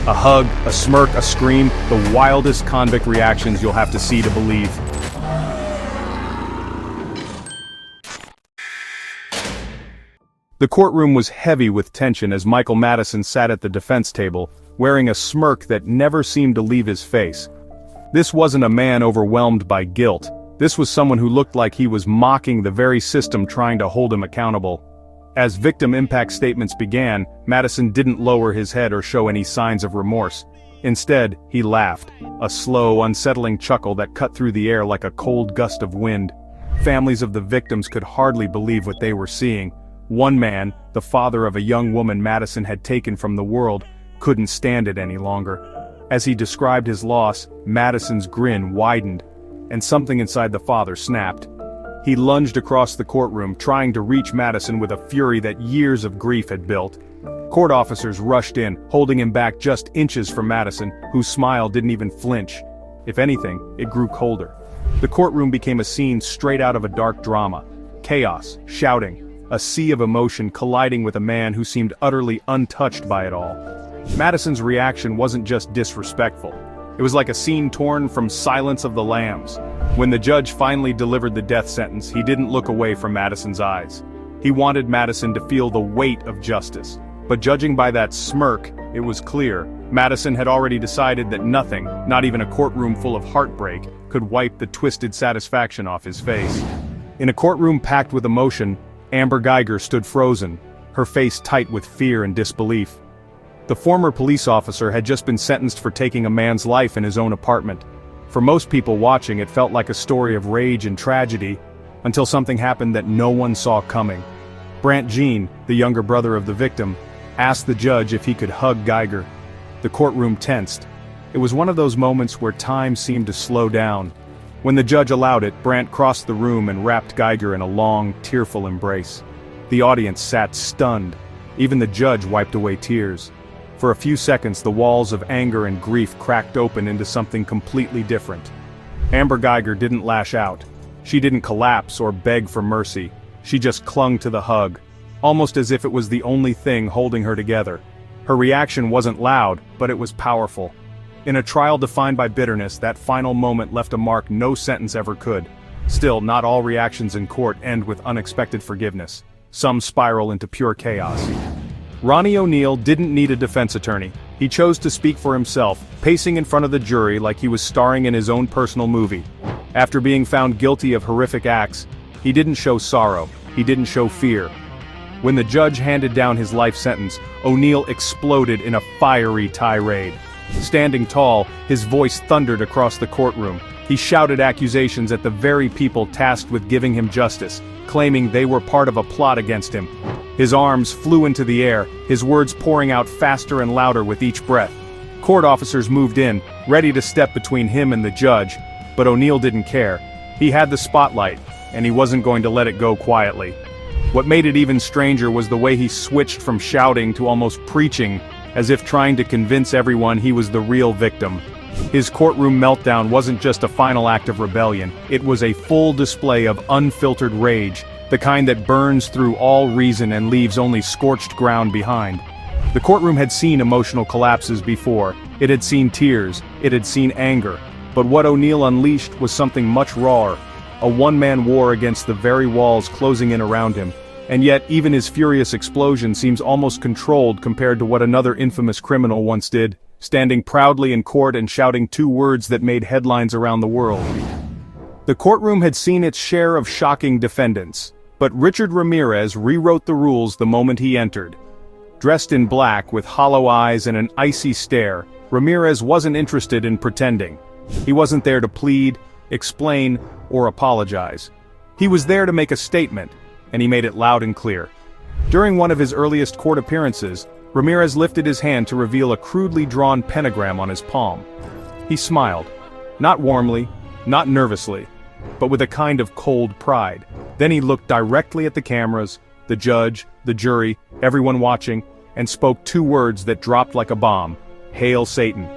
A hug, a smirk, a scream, the wildest convict reactions you'll have to see to believe. The courtroom was heavy with tension as Michael Madison sat at the defense table, wearing a smirk that never seemed to leave his face. This wasn't a man overwhelmed by guilt. This was someone who looked like he was mocking the very system trying to hold him accountable. As victim impact statements began, Madison didn't lower his head or show any signs of remorse. Instead, he laughed, a slow, unsettling chuckle that cut through the air like a cold gust of wind. Families of the victims could hardly believe what they were seeing. One man, the father of a young woman Madison had taken from the world, couldn't stand it any longer. As he described his loss, Madison's grin widened, and something inside the father snapped. He lunged across the courtroom, trying to reach Madison with a fury that years of grief had built. Court officers rushed in, holding him back just inches from Madison, whose smile didn't even flinch. If anything, it grew colder. The courtroom became a scene straight out of a dark drama. Chaos, shouting, a sea of emotion colliding with a man who seemed utterly untouched by it all. Madison's reaction wasn't just disrespectful. It was like a scene torn from Silence of the Lambs. When the judge finally delivered the death sentence, he didn't look away from Madison's eyes. He wanted Madison to feel the weight of justice. But judging by that smirk, it was clear, Madison had already decided that nothing, not even a courtroom full of heartbreak, could wipe the twisted satisfaction off his face. In a courtroom packed with emotion, Amber Geiger stood frozen, her face tight with fear and disbelief. The former police officer had just been sentenced for taking a man's life in his own apartment. For most people watching, it felt like a story of rage and tragedy, until something happened that no one saw coming. Brant Jean, the younger brother of the victim, asked the judge if he could hug Geiger. The courtroom tensed. It was one of those moments where time seemed to slow down. When the judge allowed it, Brant crossed the room and wrapped Geiger in a long, tearful embrace. The audience sat stunned. Even the judge wiped away tears. For a few seconds, the walls of anger and grief cracked open into something completely different. Amber Geiger didn't lash out. She didn't collapse or beg for mercy. She just clung to the hug, almost as if it was the only thing holding her together. Her reaction wasn't loud, but it was powerful. In a trial defined by bitterness, that final moment left a mark no sentence ever could. Still, not all reactions in court end with unexpected forgiveness. Some spiral into pure chaos. Ronnie O'Neal didn't need a defense attorney. He chose to speak for himself, pacing in front of the jury like he was starring in his own personal movie. After being found guilty of horrific acts, he didn't show sorrow, he didn't show fear. When the judge handed down his life sentence, O'Neal exploded in a fiery tirade. Standing tall, his voice thundered across the courtroom. He shouted accusations at the very people tasked with giving him justice, claiming they were part of a plot against him. His arms flew into the air, his words pouring out faster and louder with each breath. Court officers moved in, ready to step between him and the judge, but O'Neal didn't care. He had the spotlight, and he wasn't going to let it go quietly. What made it even stranger was the way he switched from shouting to almost preaching, as if trying to convince everyone he was the real victim. His courtroom meltdown wasn't just a final act of rebellion, it was a full display of unfiltered rage, the kind that burns through all reason and leaves only scorched ground behind. The courtroom had seen emotional collapses before. It had seen tears, it had seen anger. But what O'Neal unleashed was something much rawer, a one-man war against the very walls closing in around him. And yet, even his furious explosion seems almost controlled compared to what another infamous criminal once did, standing proudly in court and shouting two words that made headlines around the world. The courtroom had seen its share of shocking defendants, but Richard Ramirez rewrote the rules the moment he entered. Dressed in black with hollow eyes and an icy stare, Ramirez wasn't interested in pretending. He wasn't there to plead, explain, or apologize. He was there to make a statement, and he made it loud and clear. During one of his earliest court appearances, Ramirez lifted his hand to reveal a crudely drawn pentagram on his palm. He smiled. Not warmly, not nervously, but with a kind of cold pride. Then he looked directly at the cameras, the judge, the jury, everyone watching, and spoke two words that dropped like a bomb: "Hail Satan."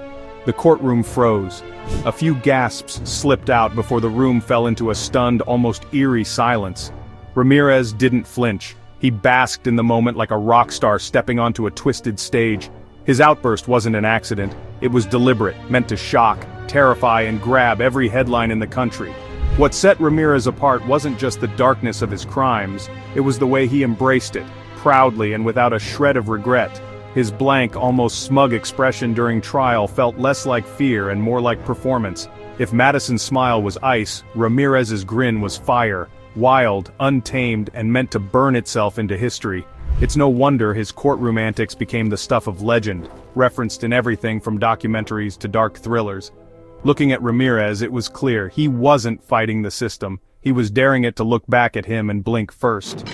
The courtroom froze. A few gasps slipped out before the room fell into a stunned, almost eerie silence. Ramirez didn't flinch. He basked in the moment like a rock star stepping onto a twisted stage. His outburst wasn't an accident, it was deliberate, meant to shock, terrify, and grab every headline in the country. What set Ramirez apart wasn't just the darkness of his crimes, it was the way he embraced it, proudly and without a shred of regret. His blank, almost smug expression during trial felt less like fear and more like performance. If Madison's smile was ice, Ramirez's grin was fire, wild, untamed, and meant to burn itself into history. It's no wonder his courtroom antics became the stuff of legend, referenced in everything from documentaries to dark thrillers. Looking at Ramirez, it was clear he wasn't fighting the system, he was daring it to look back at him and blink first.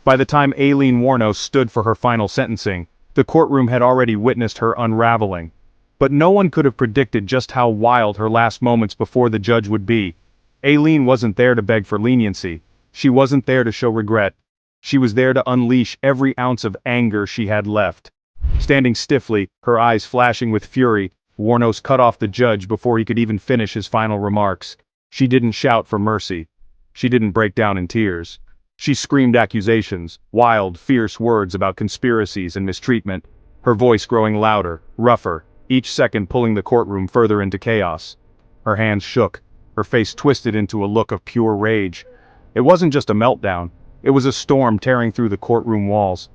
By the time Aileen Wuornos stood for her final sentencing, the courtroom had already witnessed her unraveling. But no one could have predicted just how wild her last moments before the judge would be. Aileen wasn't there to beg for leniency. She wasn't there to show regret. She was there to unleash every ounce of anger she had left. Standing stiffly, her eyes flashing with fury, Wuornos cut off the judge before he could even finish his final remarks. She didn't shout for mercy. She didn't break down in tears. She screamed accusations, wild, fierce words about conspiracies and mistreatment, her voice growing louder, rougher, each second pulling the courtroom further into chaos. Her hands shook, her face twisted into a look of pure rage. It wasn't just a meltdown, it was a storm tearing through the courtroom walls.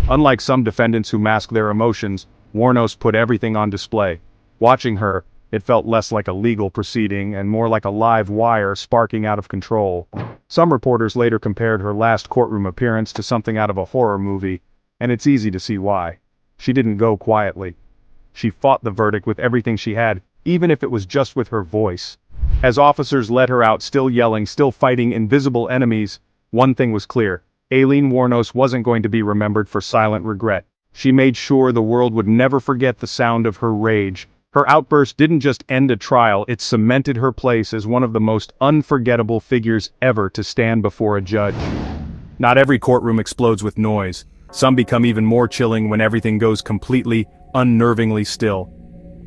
Unlike some defendants who mask their emotions, Wuornos put everything on display. Watching her, it felt less like a legal proceeding and more like a live wire sparking out of control. Some reporters later compared her last courtroom appearance to something out of a horror movie, and it's easy to see why. She didn't go quietly. She fought the verdict with everything she had, even if it was just with her voice. As officers led her out, still yelling, still fighting invisible enemies, one thing was clear. Aileen Wuornos wasn't going to be remembered for silent regret. She made sure the world would never forget the sound of her rage. Her outburst didn't just end a trial, it cemented her place as one of the most unforgettable figures ever to stand before a judge. Not every courtroom explodes with noise. Some become even more chilling when everything goes completely, unnervingly still.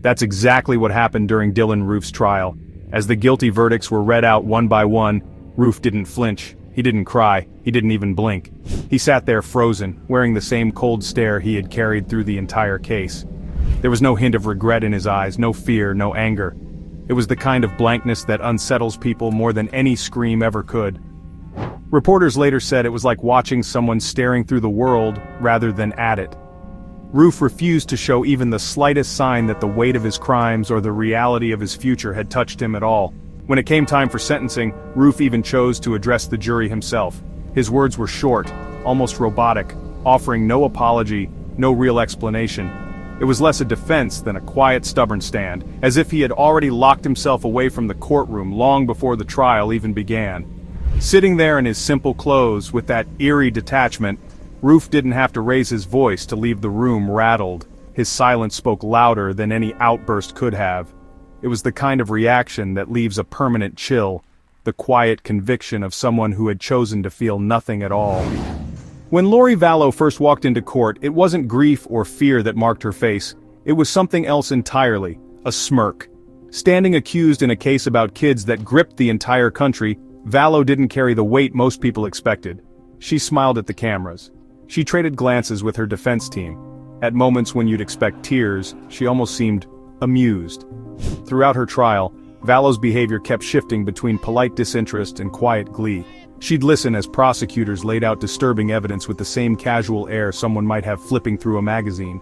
That's exactly what happened during Dylan Roof's trial. As the guilty verdicts were read out one by one, Roof didn't flinch. He didn't cry, he didn't even blink. He sat there frozen, wearing the same cold stare he had carried through the entire case. There was no hint of regret in his eyes, no fear, no anger. It was the kind of blankness that unsettles people more than any scream ever could. Reporters later said it was like watching someone staring through the world rather than at it. Roof refused to show even the slightest sign that the weight of his crimes or the reality of his future had touched him at all. When it came time for sentencing, Roof even chose to address the jury himself. His words were short, almost robotic, offering no apology, no real explanation. It was less a defense than a quiet, stubborn stand, as if he had already locked himself away from the courtroom long before the trial even began. Sitting there in his simple clothes with that eerie detachment, Roof didn't have to raise his voice to leave the room rattled. His silence spoke louder than any outburst could have. It was the kind of reaction that leaves a permanent chill, the quiet conviction of someone who had chosen to feel nothing at all. When Lori Vallow first walked into court, it wasn't grief or fear that marked her face. It was something else entirely, a smirk. Standing accused in a case about kids that gripped the entire country, Vallow didn't carry the weight most people expected. She smiled at the cameras. She traded glances with her defense team. At moments when you'd expect tears, she almost seemed amused. Throughout her trial, Vallow's behavior kept shifting between polite disinterest and quiet glee. She'd listen as prosecutors laid out disturbing evidence with the same casual air someone might have flipping through a magazine.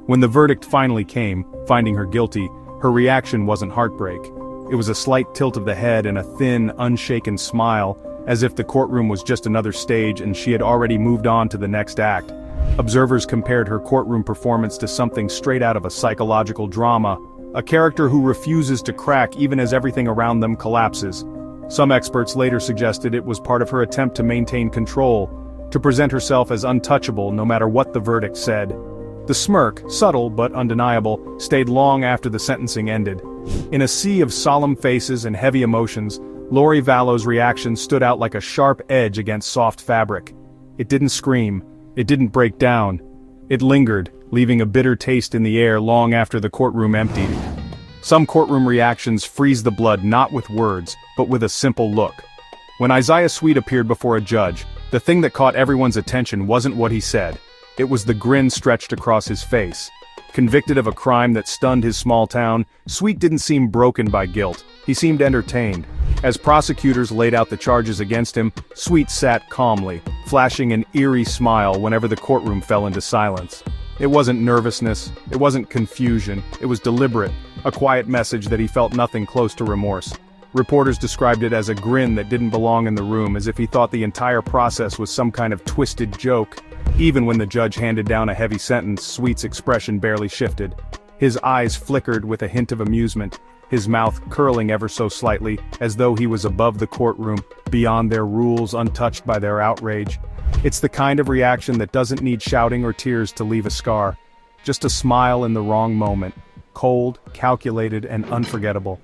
When the verdict finally came, finding her guilty, her reaction wasn't heartbreak. It was a slight tilt of the head and a thin, unshaken smile, as if the courtroom was just another stage and she had already moved on to the next act. Observers compared her courtroom performance to something straight out of a psychological drama, a character who refuses to crack even as everything around them collapses. Some experts later suggested it was part of her attempt to maintain control, to present herself as untouchable no matter what the verdict said. The smirk, subtle but undeniable, stayed long after the sentencing ended. In a sea of solemn faces and heavy emotions, Lori Vallow's reaction stood out like a sharp edge against soft fabric. It didn't scream, it didn't break down. It lingered, leaving a bitter taste in the air long after the courtroom emptied. Some courtroom reactions freeze the blood not with words, but with a simple look. When Isaiah Sweet appeared before a judge, the thing that caught everyone's attention wasn't what he said. It was the grin stretched across his face. Convicted of a crime that stunned his small town, Sweet didn't seem broken by guilt. He seemed entertained. As prosecutors laid out the charges against him, Sweet sat calmly, flashing an eerie smile whenever the courtroom fell into silence. It wasn't nervousness, it wasn't confusion, it was deliberate, a quiet message that he felt nothing close to remorse. Reporters described it as a grin that didn't belong in the room, as if he thought the entire process was some kind of twisted joke. Even when the judge handed down a heavy sentence, Sweet's expression barely shifted. His eyes flickered with a hint of amusement, his mouth curling ever so slightly, as though he was above the courtroom, beyond their rules, untouched by their outrage. It's the kind of reaction that doesn't need shouting or tears to leave a scar. Just a smile in the wrong moment. Cold, calculated, and unforgettable.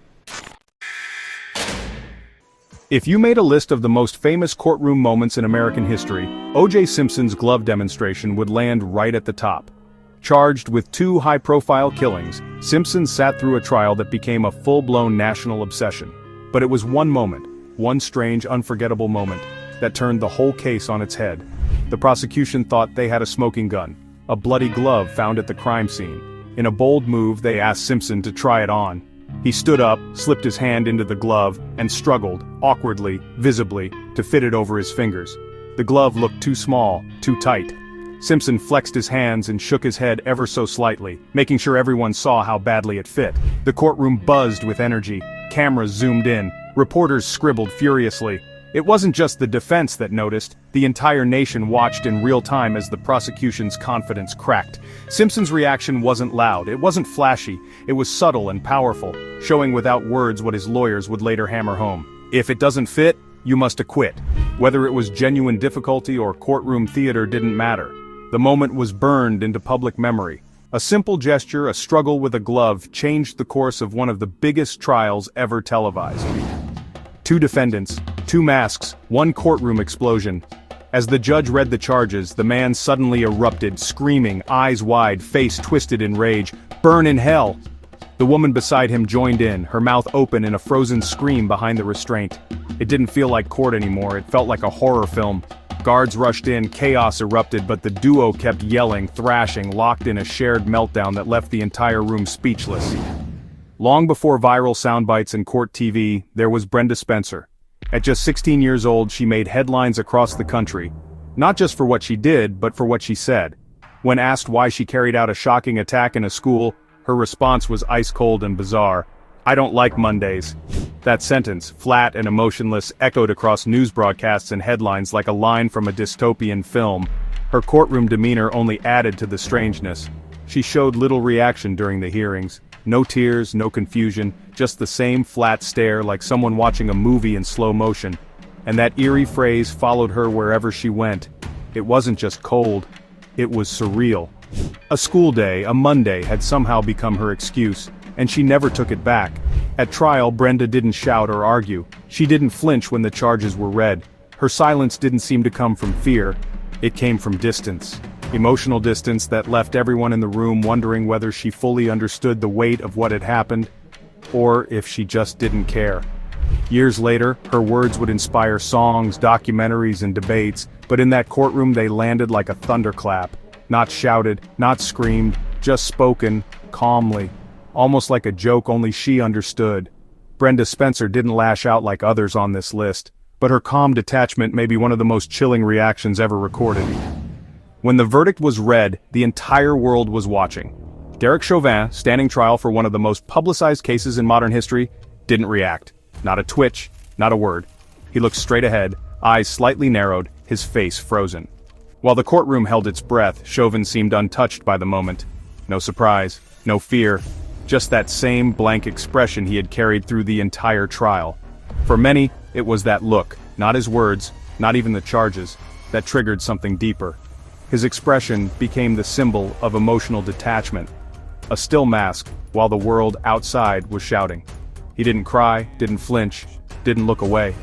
If you made a list of the most famous courtroom moments in American history, O.J. Simpson's glove demonstration would land right at the top. Charged with 2 high-profile killings, Simpson sat through a trial that became a full-blown national obsession. But it was one moment, one strange, unforgettable moment, that turned the whole case on its head. The prosecution thought they had a smoking gun, a bloody glove found at the crime scene. In a bold move, they asked Simpson to try it on. He stood up, slipped his hand into the glove, and struggled, awkwardly, visibly, to fit it over his fingers. The glove looked too small, too tight. Simpson flexed his hands and shook his head ever so slightly, making sure everyone saw how badly it fit. The courtroom buzzed with energy. Cameras zoomed in. Reporters scribbled furiously. It wasn't just the defense that noticed, the entire nation watched in real time as the prosecution's confidence cracked. Simpson's reaction wasn't loud, it wasn't flashy, it was subtle and powerful, showing without words what his lawyers would later hammer home. If it doesn't fit, you must acquit. Whether it was genuine difficulty or courtroom theater didn't matter. The moment was burned into public memory. A simple gesture, a struggle with a glove, changed the course of one of the biggest trials ever televised. 2 defendants, 2 masks, 1 courtroom explosion. As the judge read the charges, the man suddenly erupted, screaming, eyes wide, face twisted in rage, "Burn in hell!" The woman beside him joined in, her mouth open in a frozen scream behind the restraint. It didn't feel like court anymore, it felt like a horror film. Guards rushed in, chaos erupted, but the duo kept yelling, thrashing, locked in a shared meltdown that left the entire room speechless. Long before viral soundbites and court TV, there was Brenda Spencer. At just 16 years old, she made headlines across the country. Not just for what she did, but for what she said. When asked why she carried out a shocking attack in a school, her response was ice cold and bizarre. "I don't like Mondays." That sentence, flat and emotionless, echoed across news broadcasts and headlines like a line from a dystopian film. Her courtroom demeanor only added to the strangeness. She showed little reaction during the hearings. No tears, no confusion, just the same flat stare like someone watching a movie in slow motion. And that eerie phrase followed her wherever she went. It wasn't just cold, it was surreal. A school day, a Monday, had somehow become her excuse, and she never took it back. At trial, Brenda didn't shout or argue. She didn't flinch when the charges were read. Her silence didn't seem to come from fear. It came from distance. Emotional distance that left everyone in the room wondering whether she fully understood the weight of what had happened, or if she just didn't care. Years later, her words would inspire songs, documentaries, and debates, but in that courtroom they landed like a thunderclap. Not shouted, not screamed, just spoken, calmly. Almost like a joke only she understood. Brenda Spencer didn't lash out like others on this list, but her calm detachment may be one of the most chilling reactions ever recorded. When the verdict was read, the entire world was watching. Derek Chauvin, standing trial for one of the most publicized cases in modern history, didn't react. Not a twitch, not a word. He looked straight ahead, eyes slightly narrowed, his face frozen. While the courtroom held its breath, Chauvin seemed untouched by the moment. No surprise, no fear, just that same blank expression he had carried through the entire trial. For many, it was that look, not his words, not even the charges, that triggered something deeper. His expression became the symbol of emotional detachment. A still mask, while the world outside was shouting. He didn't cry, didn't flinch, didn't look away.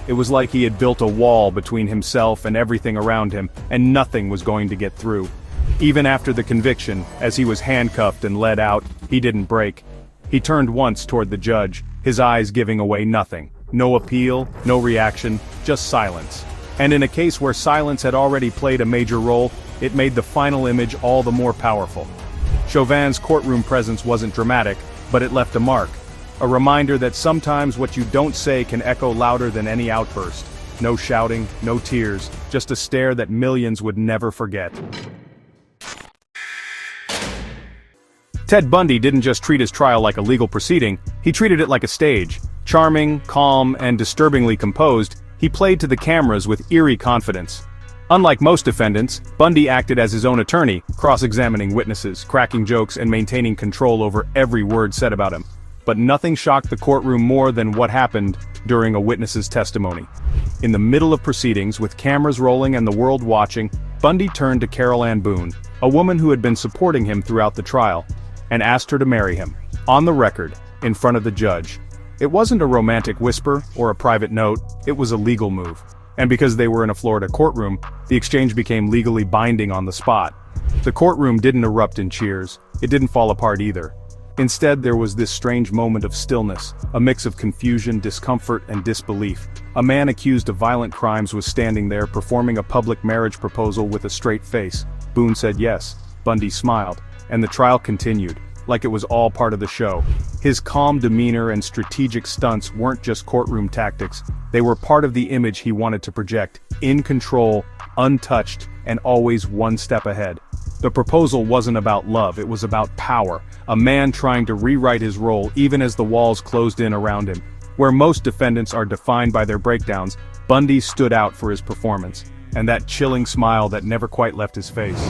It was like he had built a wall between himself and everything around him, and nothing was going to get through. Even after the conviction, as he was handcuffed and led out, he didn't break. He turned once toward the judge, his eyes giving away nothing. No appeal, no reaction, just silence. And in a case where silence had already played a major role, it made the final image all the more powerful. Chauvin's courtroom presence wasn't dramatic, but it left a mark. A reminder that sometimes what you don't say can echo louder than any outburst. No shouting, no tears, just a stare that millions would never forget. Ted Bundy didn't just treat his trial like a legal proceeding, he treated it like a stage. Charming, calm, and disturbingly composed, he played to the cameras with eerie confidence. Unlike most defendants, Bundy acted as his own attorney, cross-examining witnesses, cracking jokes, and maintaining control over every word said about him. But nothing shocked the courtroom more than what happened during a witness's testimony. In the middle of proceedings, with cameras rolling and the world watching, Bundy turned to Carol Ann Boone, a woman who had been supporting him throughout the trial, and asked her to marry him, on the record, in front of the judge. It wasn't a romantic whisper or a private note, it was a legal move. And because they were in a Florida courtroom, the exchange became legally binding on the spot. The courtroom didn't erupt in cheers, it didn't fall apart either. Instead, there was this strange moment of stillness, a mix of confusion, discomfort, and disbelief. A man accused of violent crimes was standing there performing a public marriage proposal with a straight face. Boone said yes. Bundy smiled, and the trial continued, like it was all part of the show. His calm demeanor and strategic stunts weren't just courtroom tactics, they were part of the image he wanted to project, in control, untouched, and always one step ahead. The proposal wasn't about love, it was about power, a man trying to rewrite his role even as the walls closed in around him. Where most defendants are defined by their breakdowns, Bundy stood out for his performance, and that chilling smile that never quite left his face.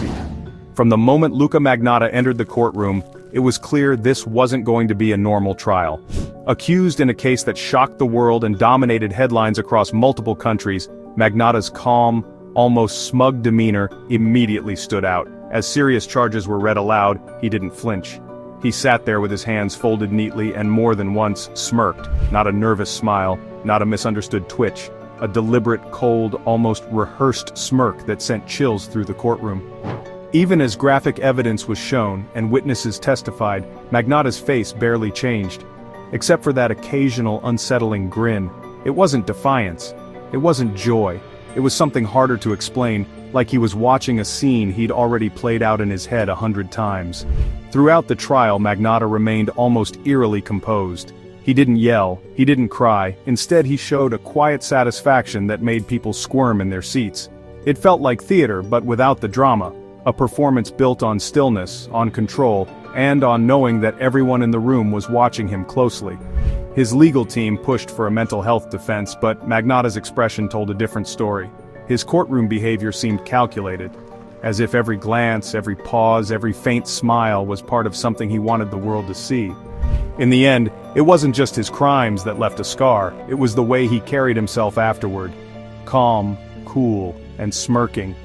From the moment Luca Magnotta entered the courtroom, it was clear this wasn't going to be a normal trial. Accused in a case that shocked the world and dominated headlines across multiple countries, Magnotta's calm, almost smug demeanor immediately stood out. As serious charges were read aloud, he didn't flinch. He sat there with his hands folded neatly and more than once smirked, not a nervous smile, not a misunderstood twitch, a deliberate, cold, almost rehearsed smirk that sent chills through the courtroom. Even as graphic evidence was shown and witnesses testified, Magnotta's face barely changed. Except for that occasional unsettling grin, it wasn't defiance, it wasn't joy, it was something harder to explain, like he was watching a scene he'd already played out in his head 100 times. Throughout the trial, Magnotta remained almost eerily composed. He didn't yell, he didn't cry, instead he showed a quiet satisfaction that made people squirm in their seats. It felt like theater, but without the drama. A performance built on stillness, on control, and on knowing that everyone in the room was watching him closely. His legal team pushed for a mental health defense, but Magnotta's expression told a different story. His courtroom behavior seemed calculated, as if every glance, every pause, every faint smile was part of something he wanted the world to see. In the end, it wasn't just his crimes that left a scar, it was the way he carried himself afterward. Calm, cool, and smirking.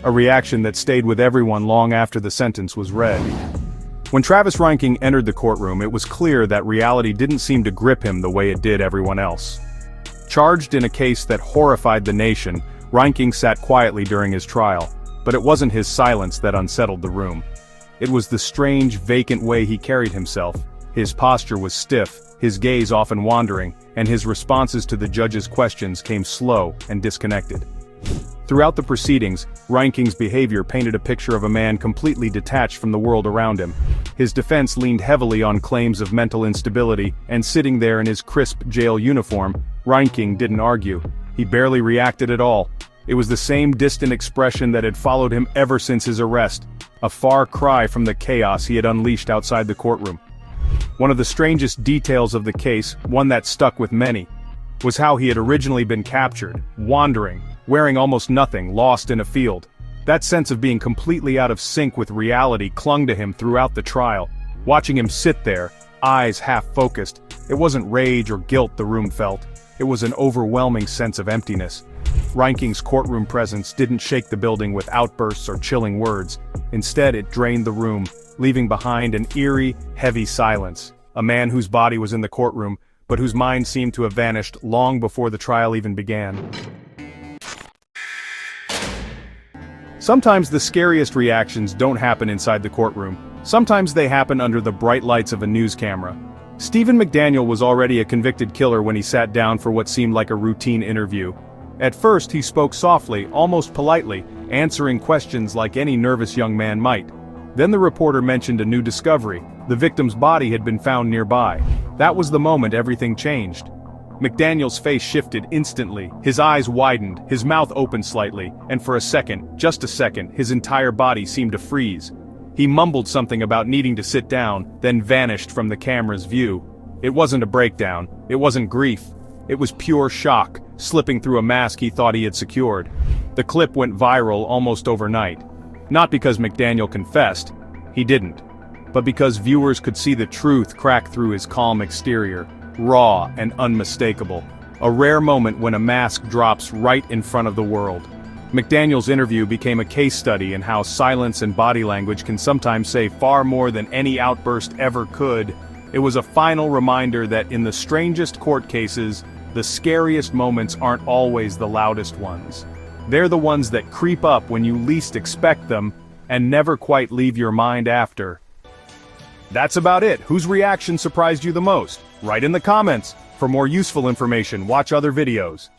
A reaction that stayed with everyone long after the sentence was read. When Travis Reinking entered the courtroom, it was clear that reality didn't seem to grip him the way it did everyone else. Charged in a case that horrified the nation, Reinking sat quietly during his trial, but it wasn't his silence that unsettled the room. It was the strange, vacant way he carried himself. His posture was stiff, his gaze often wandering, and his responses to the judge's questions came slow and disconnected. Throughout the proceedings, Reinking's behavior painted a picture of a man completely detached from the world around him. His defense leaned heavily on claims of mental instability, and sitting there in his crisp jail uniform, Reinking didn't argue. He barely reacted at all. It was the same distant expression that had followed him ever since his arrest, a far cry from the chaos he had unleashed outside the courtroom. One of the strangest details of the case, one that stuck with many, was how he had originally been captured, wandering, wearing almost nothing, lost in a field. That sense of being completely out of sync with reality clung to him throughout the trial. Watching him sit there, eyes half-focused, it wasn't rage or guilt the room felt, it was an overwhelming sense of emptiness. Reinking's courtroom presence didn't shake the building with outbursts or chilling words. Instead, it drained the room, leaving behind an eerie, heavy silence. A man whose body was in the courtroom, but whose mind seemed to have vanished long before the trial even began. Sometimes the scariest reactions don't happen inside the courtroom. Sometimes they happen under the bright lights of a news camera. Stephen McDaniel was already a convicted killer when he sat down for what seemed like a routine interview. At first, he spoke softly, almost politely, answering questions like any nervous young man might. Then the reporter mentioned a new discovery: the victim's body had been found nearby. That was the moment everything changed. McDaniel's face shifted instantly, his eyes widened, his mouth opened slightly, and for a second, just a second, his entire body seemed to freeze. He mumbled something about needing to sit down, then vanished from the camera's view. It wasn't a breakdown, it wasn't grief. It was pure shock, slipping through a mask he thought he had secured. The clip went viral almost overnight. Not because McDaniel confessed, he didn't, but because viewers could see the truth crack through his calm exterior, raw and unmistakable. A rare moment when a mask drops right in front of the world. McDaniel's interview became a case study in how silence and body language can sometimes say far more than any outburst ever could. It was a final reminder that in the strangest court cases, the scariest moments aren't always the loudest ones. They're the ones that creep up when you least expect them, and never quite leave your mind after. That's about it. Whose reaction surprised you the most? Write in the comments. For more useful information, watch other videos.